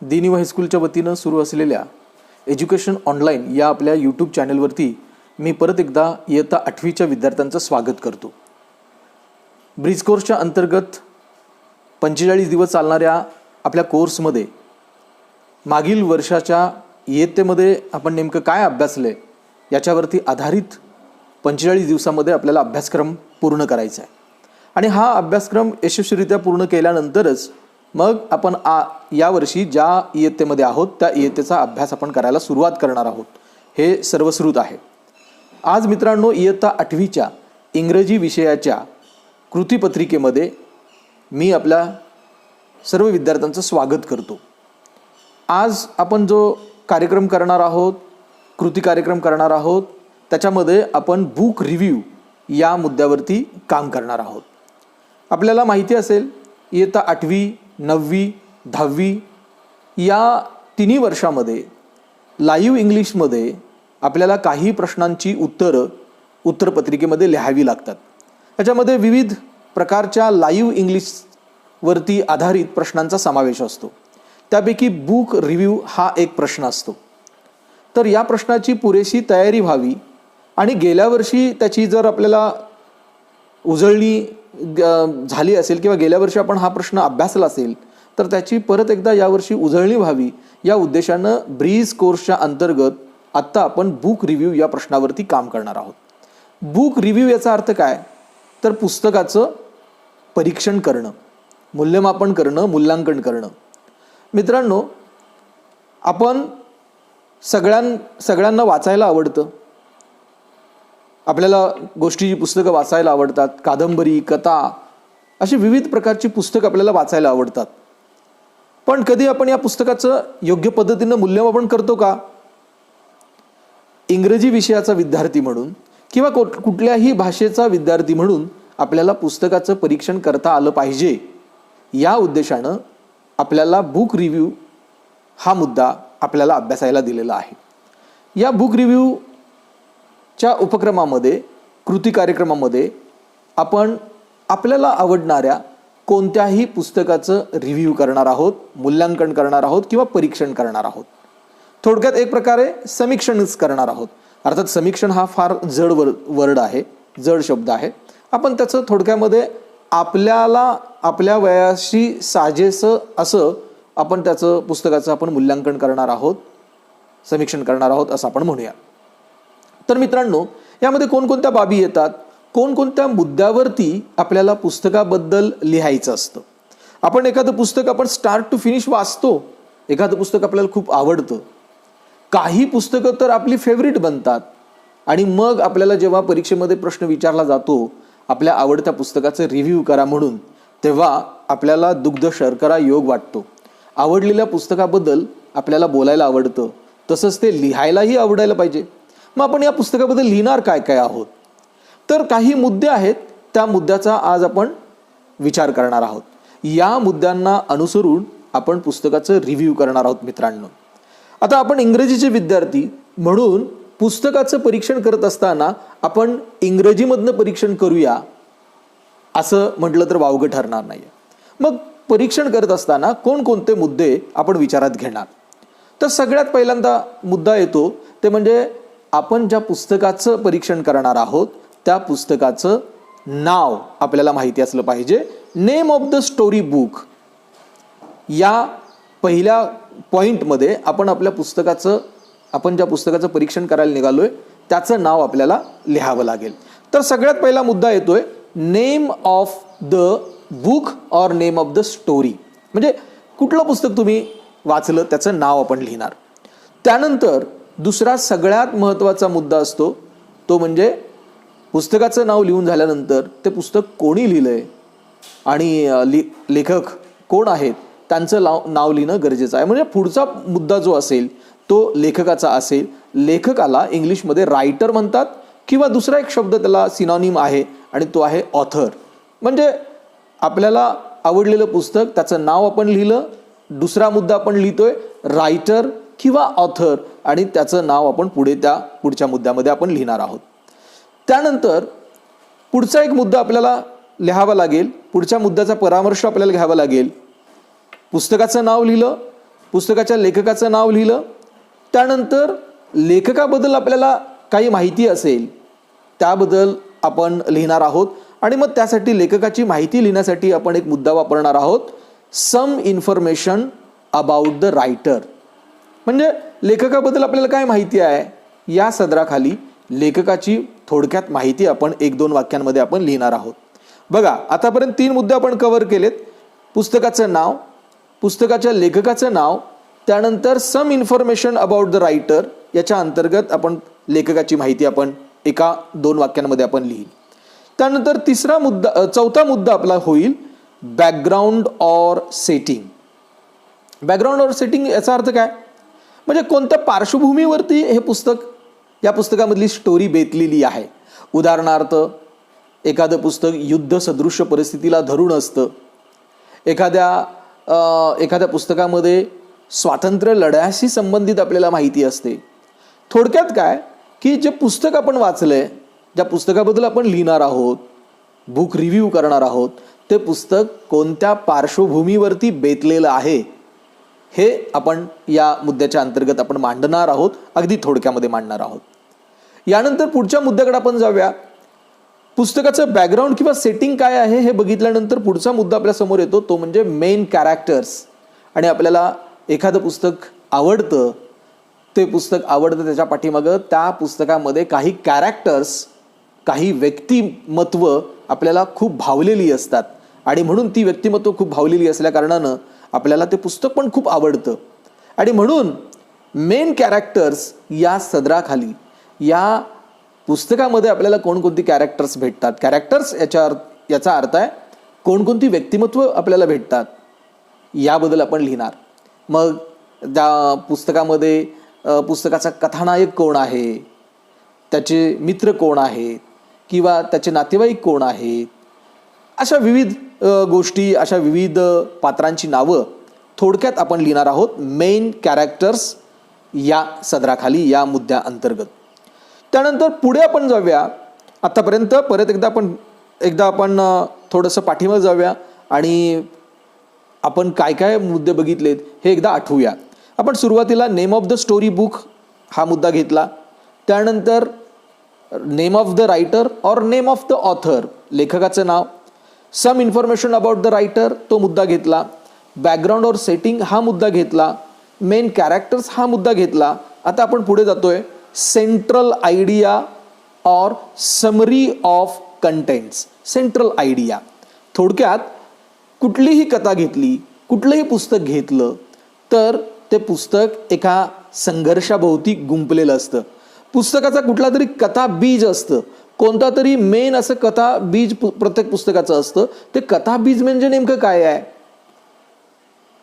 दिनी व हायस्कूलच्या वतीनं सुरू असलेल्या एज्युकेशन ऑनलाईन या आपल्या यूट्यूब चॅनलवरती मी परत एकदा इयत्ता 8वीच्या विद्यार्थ्यांचं स्वागत करतो. ब्रिज कोर्सच्या अंतर्गत 45 दिवस चालणाऱ्या आपल्या कोर्समध्ये मागील वर्षाच्या इयत्तेमध्ये आपण नेमकं काय अभ्यासले याच्यावरती आधारित 45 दिवसामध्ये आपल्याला अभ्यासक्रम पूर्ण करायचा आहे. आणि हा अभ्यासक्रम यशस्वीरित्या पूर्ण केल्यानंतरच मग आपण यावर्षी ज्या इयत्तेमध्ये आहोत त्या इयत्तेचा अभ्यास आपण करायला सुरुवात करणार आहोत. हे सर्वश्रुत आहे. आज मित्रांनो, इयत्ता 8वीच्या इंग्रजी विषयाच्या कृतीपत्रिकेमध्ये मी आपल्या सर्व विद्यार्थ्यांचं स्वागत करतो. आज आपण जो कार्यक्रम करणार आहोत, कृती कार्यक्रम करणार आहोत, त्याच्यामध्ये आपण बुक रिव्ह्यू या मुद्द्यावरती काम करणार आहोत. आपल्याला माहिती असेल, इयत्ता 8वी, 9वी, 10वी या तिन्ही वर्षामध्ये लाईव्ह इंग्लिशमध्ये आपल्याला काही प्रश्नांची उत्तरपत्रिकेमध्ये लिहावी लागतात. त्याच्यामध्ये विविध प्रकारच्या लाईव्ह इंग्लिशवरती आधारित प्रश्नांचा समावेश असतो. त्यापैकी बुक रिव्ह्यू हा एक प्रश्न असतो. तर या प्रश्नाची पुरेशी तयारी व्हावी आणि गेल्या वर्षी त्याची जर आपल्याला उजळणी झाली असेल किंवा गेल्या वर्षी आपण हा प्रश्न अभ्यासला असेल तर त्याची परत एकदा यावर्षी उजळणी व्हावी या उद्देशानं ब्रीज कोर्सच्या अंतर्गत आत्ता आपण बुक रिव्ह्यू या प्रश्नावरती काम करणार आहोत. बुक रिव्ह्यू याचा अर्थ काय, तर पुस्तकाचं परीक्षण करणं, मूल्यमापन करणं, मूल्यांकन करणं. मित्रांनो, आपण सगळ्यांना वाचायला आवडतं. आपल्याला गोष्टीची पुस्तकं वाचायला आवडतात. कादंबरी, कथा अशी विविध प्रकारची पुस्तकं आपल्याला वाचायला आवडतात. पण कधी आपण या पुस्तकाचं योग्य पद्धतीनं मूल्यमापन करतो का? इंग्रजी विषयाचा विद्यार्थी म्हणून किंवा कुठल्याही भाषेचा विद्यार्थी म्हणून आपल्याला पुस्तकाचं परीक्षण करता आलं पाहिजे. या उद्देशानं आपल्याला बुक रिव्ह्यू हा मुद्दा आपल्याला अभ्यासायला दिलेला आहे. या बुक रिव्ह्यूच्या उपक्रमामध्ये, कृती कार्यक्रमामध्ये आपण आपल्याला आवडणाऱ्या कोणत्याही पुस्तकाचं रिव्ह्यू करणार आहोत, मूल्यांकन करणार आहोत किंवा परीक्षण करणार आहोत. थोडक्यात एक प्रकारे समीक्षणच करणार आहोत. अर्थात समीक्षण हा फार जड वर्ड आहे, जड शब्द आहे. आपण त्याचं थोडक्यामध्ये आपल्याला आपल्या वयाशी साजेसं असं आपण त्याचं पुस्तकाचं आपण मूल्यांकन करणार आहोत, समीक्षण करणार आहोत असं आपण म्हणूया. तर मित्रांनो, यामध्ये कोणकोणत्या बाबी येतात, कोणकोणत्या मुद्द्यावरती आपल्याला पुस्तकाबद्दल लिहायचं असतं. आपण एखादं पुस्तक आपण स्टार्ट टू फिनिश वाचतो. एखादं पुस्तक आपल्याला खूप आवडतं. काही पुस्तकं तर आपली फेवरेट बनतात आणि मग आपल्याला जेव्हा परीक्षेमध्ये प्रश्न विचारला जातो आपल्या आवडत्या पुस्तकाचं रिव्ह्यू करा म्हणून, तेव्हा आपल्याला दुग्ध शर्करा योग वाटतो. आवडलेल्या पुस्तकाबद्दल आपल्याला बोलायला आवडतं, तसंच ते लिहायलाही आवडायला पाहिजे. मग आपण या पुस्तकाबद्दल लिहिणार काय काय आहोत, तर काही मुद्दे आहेत. त्या मुद्द्याचा आज आपण विचार करणार आहोत. या मुद्द्यांना अनुसरून आपण पुस्तकाचं रिव्ह्यू करणार आहोत. मित्रांनो, आता आपण इंग्रजीचे विद्यार्थी म्हणून पुस्तकाचं परीक्षण करत असताना आपण इंग्रजीमधनं परीक्षण करूया असं म्हटलं तर वावगं ठरणार नाही. मग परीक्षण करत असताना कोणकोणते मुद्दे आपण विचारात घेणार, तर सगळ्यात पहिल्यांदा मुद्दा येतो ते म्हणजे आपण ज्या पुस्तकाचं परीक्षण करणार आहोत त्या पुस्तकाचं नाव आपल्याला माहिती असलं पाहिजे. Name of the story book या पहिल्या पॉईंटमध्ये आपण आपण ज्या पुस्तकाचं परीक्षण करायला निघालोय त्याचं नाव आपल्याला लिहावं लागेल. तर सगळ्यात पहिला मुद्दा येतोय name of the book or name of the story. म्हणजे कुठलं पुस्तक तुम्ही वाचलं त्याचं नाव आपण लिहिणार. त्यानंतर दुसरा सगळ्यात महत्त्वाचा मुद्दा असतो तो म्हणजे पुस्तकाचं नाव लिहून झाल्यानंतर ते पुस्तक कोणी लिहिलंय आणि लेखक कोण आहेत त्यांचं नाव लिहिणं गरजेचं आहे. म्हणजे पुढचा मुद्दा जो असेल तो लेखकाचा असेल. लेखकाला इंग्लिशमध्ये रायटर म्हणतात किंवा दुसरा एक शब्द त्याला सिनॉनिम आहे आणि तो आहे ऑथर. म्हणजे आपल्याला आवडलेलं पुस्तक त्याचं नाव आपण लिहिलं. दुसरा मुद्दा आपण लिहितोय रायटर किंवा ऑथर आणि त्याचं नाव आपण पुढच्या मुद्द्यामध्ये आपण लिहिणार आहोत. त्यानंतर पुढचा एक मुद्दा आपल्याला लिहावा लागेल. पुढच्या मुद्द्याचा परामर्श आपल्याला घ्यावा लागेल. पुस्तकाचं नाव लिहिलं, पुस्तकाच्या लेखकाचं नाव लिहिलं, त्यानंतर लेखकाबद्दल आपल्याला काही माहिती असेल त्याबद्दल आपण लिहिणार आहोत. आणि मग त्यासाठी लेखकाची माहिती लिहिण्यासाठी आपण एक मुद्दा वापरणार आहोत, some information about the writer. म्हणजे लेखकाबद्दल आपल्याला काय माहिती आहे या सदराखाली लेखकाची थोडक्यात माहिती आपण 1-2 वाक्यांमध्ये आपण लिहिणार आहोत. बघा, आतापर्यंत 3 मुद्दे आपण कव्हर केलेत. पुस्तकाचं नाव, पुस्तकाच्या लेखकाचं नाव, त्यानंतर some information about the writer. याच्या अंतर्गत आपण लेखकाची माहिती आपण 1-2 वाक्यांमध्ये आपण लिहिली. त्यानंतर चौथा मुद्दा आपला होईल background or setting. Background or setting याचा अर्थ काय, म्हणजे कोणत्या पार्श्वभूमीवरती हे पुस्तक, या पुस्तकामधली स्टोरी बेतलेली आहे. उदाहरणार्थ एखादं पुस्तक युद्ध सदृश्य परिस्थितीला धरून असतं, एखाद्या पुस्तकामध्ये स्वातंत्र्य लढ्याशी संबंधित आपल्याला माहिती असते. थोडक्यात काय की जे पुस्तक आपण वाचलंय, ज्या पुस्तकाबद्दल आपण लिहिणार आहोत, बुक रिव्ह्यू करणार आहोत, ते पुस्तक कोणत्या पार्श्वभूमीवरती बेतलेलं आहे हे आपण या मुद्द्याच्या अंतर्गत आपण मांडणार आहोत, अगदी थोडक्यामध्ये मांडणार आहोत. यानंतर पुढच्या मुद्द्याकडे आपण जाऊया. पुस्तकाचं बॅकग्राऊंड किंवा सेटिंग काय आहे हे बघितल्यानंतर पुढचा मुद्दा आपल्या समोर येतो, तो म्हणजे मेन कॅरेक्टर्स. आणि आपल्याला एखादं पुस्तक आवडतं, ते पुस्तक आवडतं, त्याच्या पाठीमागं त्या पुस्तकामध्ये काही कॅरेक्टर्स, काही व्यक्तिमत्व आपल्याला खूप भावलेली असतात. आणि म्हणून ती व्यक्तिमत्व खूप भावलेली असल्या कारणानं आपल्याला ते पुस्तक पण खूप आवडतं. आणि म्हणून मेन कॅरेक्टर्स या सदराखाली या पुस्तकामध्ये आपल्याला कोणकोणती कॅरेक्टर्स भेटतात. कॅरेक्टर्स याचा अर्थ आहे कोणकोणती व्यक्तिमत्व आपल्याला भेटतात याबद्दल आपण लिहिणार. मग त्या पुस्तकामध्ये पुस्तकाचा कथानायक कोण आहे, त्याचे मित्र कोण आहेत, किंवा त्याचे नातेवाईक कोण आहेत, अशा विविध गोष्टी, अशा विविध पात्रांची नावं थोडक्यात आपण लिहिणार आहोत मेन कॅरेक्टर्स या सदराखाली, या मुद्द्या अंतर्गत. त्यानंतर पुढे आपण जाऊया. आतापर्यंत परत एकदा आपण थोडंसं पाठीमागे जाऊया आणि आपण काय काय मुद्दे बघितलेत हे एकदा आठवूया. आपण सुरुवातीला name of the story book हा मुद्दा घेतला. त्यानंतर name of the writer or name of the author, लेखकाचं नाव. Some information about the writer तो मुद्दा घेतला. बॅकग्राऊंड ऑर सेटिंग हा मुद्दा घेतला. मेन कॅरेक्टर्स हा मुद्दा घेतला. आता आपण पुढे जातोय central idea or summary of contents. Central idea, थोडक्यात कुठलीही कथा घेतली, कुठलंही पुस्तक घेतलं तर ते पुस्तक एका संघर्षाभोवती गुंपलेलं असतं. पुस्तकाचा कुठला तरी कथा बीज असतं, कोणता तरी मेन असं कथा बीज प्रत्येक पुस्तकाचं असतं. ते कथा बीज म्हणजे नेमकं काय आहे.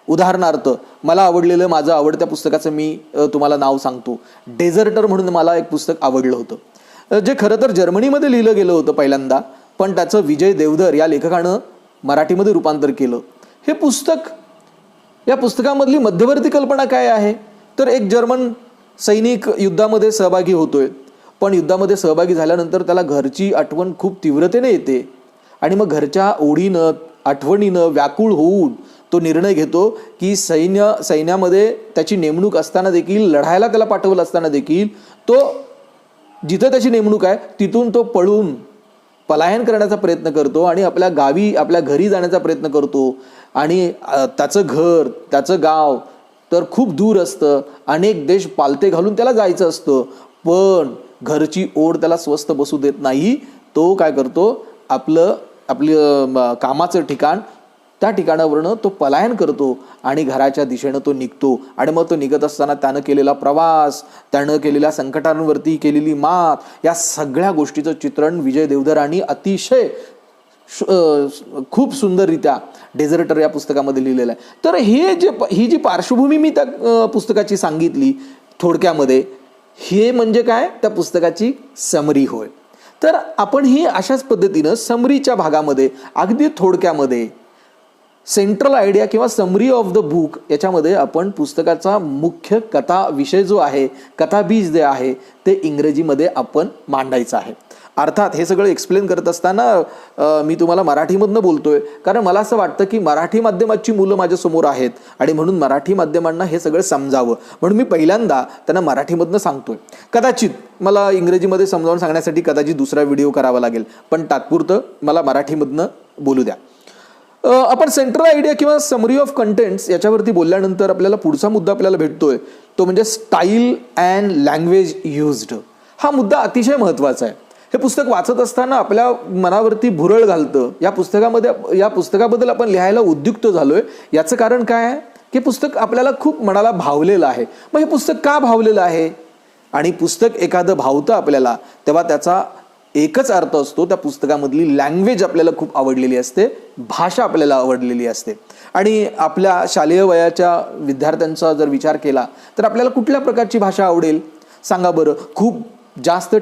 उदाहरणार्थ मला आवडलेलं, माझं आवडत्या पुस्तकाचं मी तुम्हाला नाव सांगतो. डेझर्टर म्हणून मला एक पुस्तक आवडलं होतं, जे खरं तर जर्मनीमध्ये लिहिलं गेलं होतं पहिल्यांदा, पण त्याचं विजय देवधर या लेखकानं मराठीमध्ये रूपांतर केलं. हे पुस्तक, या पुस्तकामधली मध्यवर्ती कल्पना काय आहे तर एक जर्मन सैनिक युद्धामध्ये सहभागी होतोय, पण युद्धामध्ये सहभागी झाल्यानंतर त्याला घरची आठवण खूप तीव्रतेने येते आणि मग घरच्या ओढीनं, आठवणीनं व्याकुळ होऊन तो निर्णय घेतो की सैन्यामध्ये त्याची नेमणूक असताना देखील, लढायला त्याला पाठवलं असताना देखील, तो जिथं त्याची नेमणूक आहे तिथून तो पलायन करण्याचा प्रयत्न करतो आणि आपल्या गावी, आपल्या घरी जाण्याचा प्रयत्न करतो. आणि त्याचं घर, त्याचं गाव तर खूप दूर असतं, अनेक देश पालथे घालून त्याला जायचं असतं, पण घरची ओढ त्याला स्वस्थ बसू देत नाही. तो काय करतो, आपलं कामाचं ठिकाण, त्या ठिकाणावरनं तो पलायन करतो आणि घराच्या दिशेनं तो निघतो. आणि मग तो निघत असताना त्यानं केलेला प्रवास, त्यानं केलेल्या संकटांवरती केलेली मात, या सगळ्या गोष्टीचं चित्रण विजय देवधरांनी अतिशय खूप सुंदररित्या डेझर्टर या पुस्तकामध्ये लिहिलेलं आहे. तर ही जी पार्श्वभूमी मी त्या पुस्तकाची सांगितली थोडक्यामध्ये, हे म्हणजे काय, त्या पुस्तकाची समरी होय. तर आपण ही अशाच पद्धतीनं समरीच्या भागामध्ये अगदी थोडक्यामध्ये सेंट्रल आयडिया किंवा समरी ऑफ द बुक याच्यामध्ये आपण पुस्तकाचा मुख्य कथा विषय जो आहे, कथाबीज जे आहे ते इंग्रजीमध्ये आपण मांडायचं आहे. अर्थात हे सगळं एक्सप्लेन करत असताना मी तुम्हाला मराठीमधनं बोलतोय, कारण मला असं वाटतं की मराठी माध्यमाची मुलं माझ्यासमोर आहेत आणि म्हणून मराठी माध्यमांना हे सगळं समजावं म्हणून मी पहिल्यांदा त्यांना मराठीमधनं सांगतोय. कदाचित मला इंग्रजीमध्ये समजावून सांगण्यासाठी कदाचित दुसरा व्हिडिओ करावा लागेल, पण तात्पुरतं मला मराठीमधनं बोलू द्या. आपण सेंट्रल आयडिया किंवा समरी ऑफ कंटेंट्स याच्यावरती बोलल्यानंतर आपल्याला पुढचा मुद्दा आपल्याला भेटतोय, तो म्हणजे स्टाईल अँड लँग्वेज युज्ड. हा मुद्दा अतिशय महत्त्वाचा आहे. हे पुस्तक वाचत असताना आपल्या मनावरती भुरळ घालतं. या पुस्तकाबद्दल आपण लिहायला उद्युक्त झालोय. याचं कारण काय आहे की पुस्तक आपल्याला खूप मनाला भावलेलं आहे. मग हे पुस्तक का भावलेलं आहे? आणि पुस्तक एखादं भावतं आपल्याला तेव्हा त्याचा एकच अर्थ असतो, त्या पुस्तकामधली लँग्वेज आपल्याला खूप आवडलेली असते, भाषा आपल्याला आवडलेली असते. आणि आपल्या शालेय वयाच्या विद्यार्थ्यांचा जर विचार केला तर आपल्याला कुठल्या प्रकारची भाषा आवडेल सांगा बरं. खूप जास्त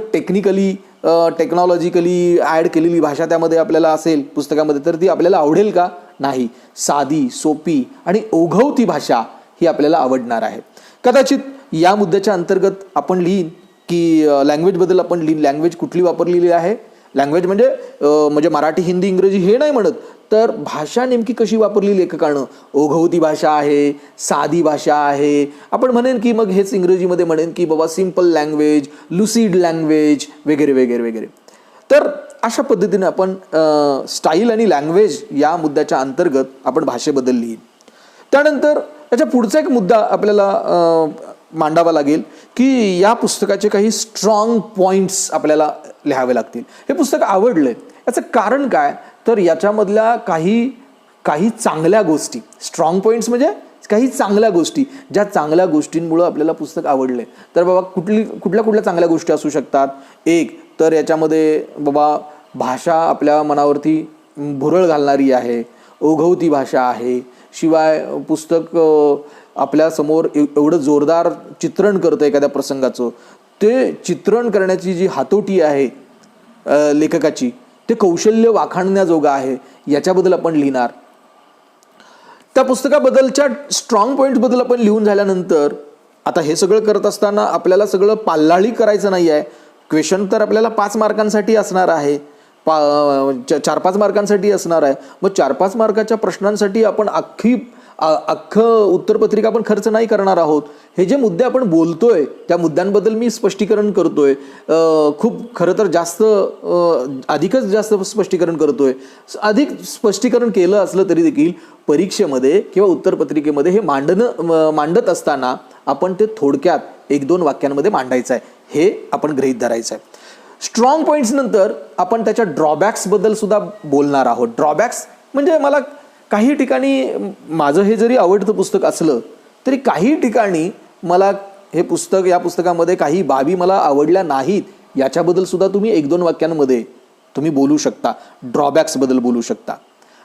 टेक्नॉलॉजिकली ॲड केलेली भाषा त्यामध्ये आपल्याला असेल पुस्तकामध्ये तर ती आपल्याला आवडेल का? नाही. साधी, सोपी आणि ओघवती भाषा ही आपल्याला आवडणार आहे. कदाचित या मुद्द्याच्या अंतर्गत आपण लिहीन की लँग्वेजबद्दल आपण लँग्वेज कुठली वापरलेली आहे. लँग्वेज म्हणजे मराठी, हिंदी, इंग्रजी हे नाही म्हणत, तर भाषा नेमकी कशी वापरली लेखकानं. ओघवती भाषा आहे, साधी भाषा आहे. आपण म्हणेन की मग हेच इंग्रजीमध्ये म्हणेन की बाबा सिम्पल लँग्वेज, लुसिड लँग्वेज वगैरे वगैरे वगैरे. तर अशा पद्धतीने आपण स्टाईल आणि लँग्वेज या मुद्द्याच्या अंतर्गत आपण भाषेबद्दल लिहीन. त्यानंतर याच्या पुढचा एक मुद्दा आपल्याला मांडावा लागेल की या पुस्तकाचे काही स्ट्रॉंग पॉईंट्स आपल्याला लिहावे लागतील. हे पुस्तक आवडलंय याचं कारण काय, तर याच्यामधल्या काही चांगल्या गोष्टी, स्ट्रॉंग पॉईंट्स म्हणजे काही चांगल्या गोष्टी, ज्या चांगल्या गोष्टींमुळं आपल्याला पुस्तक आवडले. तर बाबा कुठल्या चांगल्या गोष्टी असू शकतात. एक तर याच्यामध्ये बाबा भाषा आपल्या मनावरती भुरळ घालणारी आहे, ओघवती भाषा आहे. शिवाय पुस्तक आपल्यासमोर एवढं जोरदार चित्रण करतं एखाद्या प्रसंगाचं. ते चित्रण करण्याची जी हातोटी आहे लेखकाची, ते कौशल्य वाखाणण्याजोगं आहे. याच्याबद्दल आपण लिहिणार. त्या पुस्तकाबद्दलच्या स्ट्रॉंग पॉईंट्सबद्दल आपण लिहून झाल्यानंतर आता हे सगळं करत असताना आपल्याला सगळं पाल्लाळी करायचं नाही आहे. क्वेश्चन तर आपल्याला 5 मार्कांसाठी असणार आहे, 4-5 मार्कांसाठी असणार आहे. मग 4-5 मार्काच्या प्रश्नांसाठी आपण अख्खं उत्तरपत्रिका आपण खर्च नाही करणार आहोत. हे जे मुद्दे आपण बोलतोय त्या मुद्द्यांबद्दल मी स्पष्टीकरण करतोय. खूप खरं तर अधिकच जास्त स्पष्टीकरण करतोय. अधिक स्पष्टीकरण केलं असलं तरी देखील परीक्षेमध्ये किंवा उत्तरपत्रिकेमध्ये हे मांडत असताना आपण ते थोडक्यात 1-2 वाक्यांमध्ये मांडायचं आहे, हे आपण गृहीत धरायचं आहे. स्ट्रॉंग पॉईंट्स नंतर आपण त्याच्या ड्रॉबॅक्सबद्दल सुद्धा बोलणार आहोत. ड्रॉबॅक्स म्हणजे मला काही ठिकाणी माझं हे जरी आवडतं पुस्तक असलं तरी काही ठिकाणी मला या पुस्तकामध्ये काही बाबी मला आवडल्या नाहीत. याच्याबद्दल सुद्धा तुम्ही 1-2 वाक्यांमध्ये तुम्ही बोलू शकता, ड्रॉबॅक्सबद्दल बोलू शकता.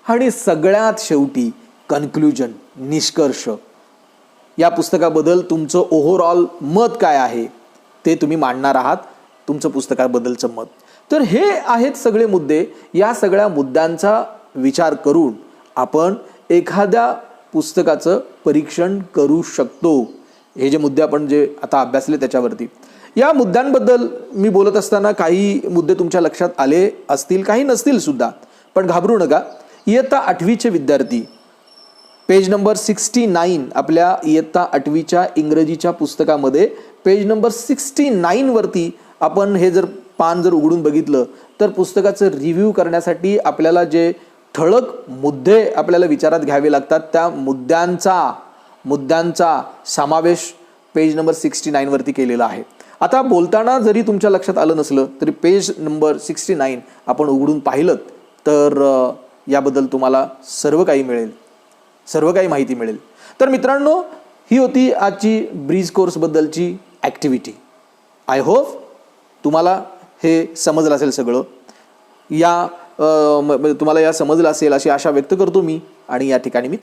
आणि सगळ्यात शेवटी कन्क्लुजन, निष्कर्ष, या पुस्तकाबद्दल तुमचं ओव्हरऑल मत काय आहे ते तुम्ही मांडणार आहात, तुमचं पुस्तकाबद्दलचं मत. तर हे आहेत सगळे मुद्दे. या सगळ्या मुद्द्यांचा विचार करून आपण एखाद्या पुस्तकाचं परीक्षण करू शकतो. हे जे मुद्दे आपण जे आता अभ्यासले त्याच्यावरती, या मुद्द्यांबद्दल मी बोलत असताना काही मुद्दे तुमच्या लक्षात आले असतील, काही नसतील सुद्धा, पण घाबरू नका. इयत्ता 8वीचे विद्यार्थी पेज नंबर 69 आपल्या इयत्ता 8वीच्या इंग्रजीच्या पुस्तकामध्ये पेज नंबर 69 वरती आपण हे जर पान उघडून बघितलं तर पुस्तकाचं रिव्ह्यू करण्यासाठी आपल्याला जे ठळक मुद्दे आपल्याला विचारात घ्यावे लागतात त्या मुद्द्यांचा समावेश पेज नंबर 69 वरती केलेला आहे. आता बोलताना जरी तुमच्या लक्षात आलं नसलं तरी पेज नंबर 69 आपण उघडून पाहिलं तर याबद्दल तुम्हाला सर्व काही माहिती मिळेल. तर मित्रांनो, ही होती आजची ब्रीज कोर्सबद्दलची ॲक्टिव्हिटी. आय होप तुम्हाला हे समजलं असेल सगळं. तुम्हाला या समजलं असेल अशी आशा व्यक्त करतो मी आणि या ठिकाणी मी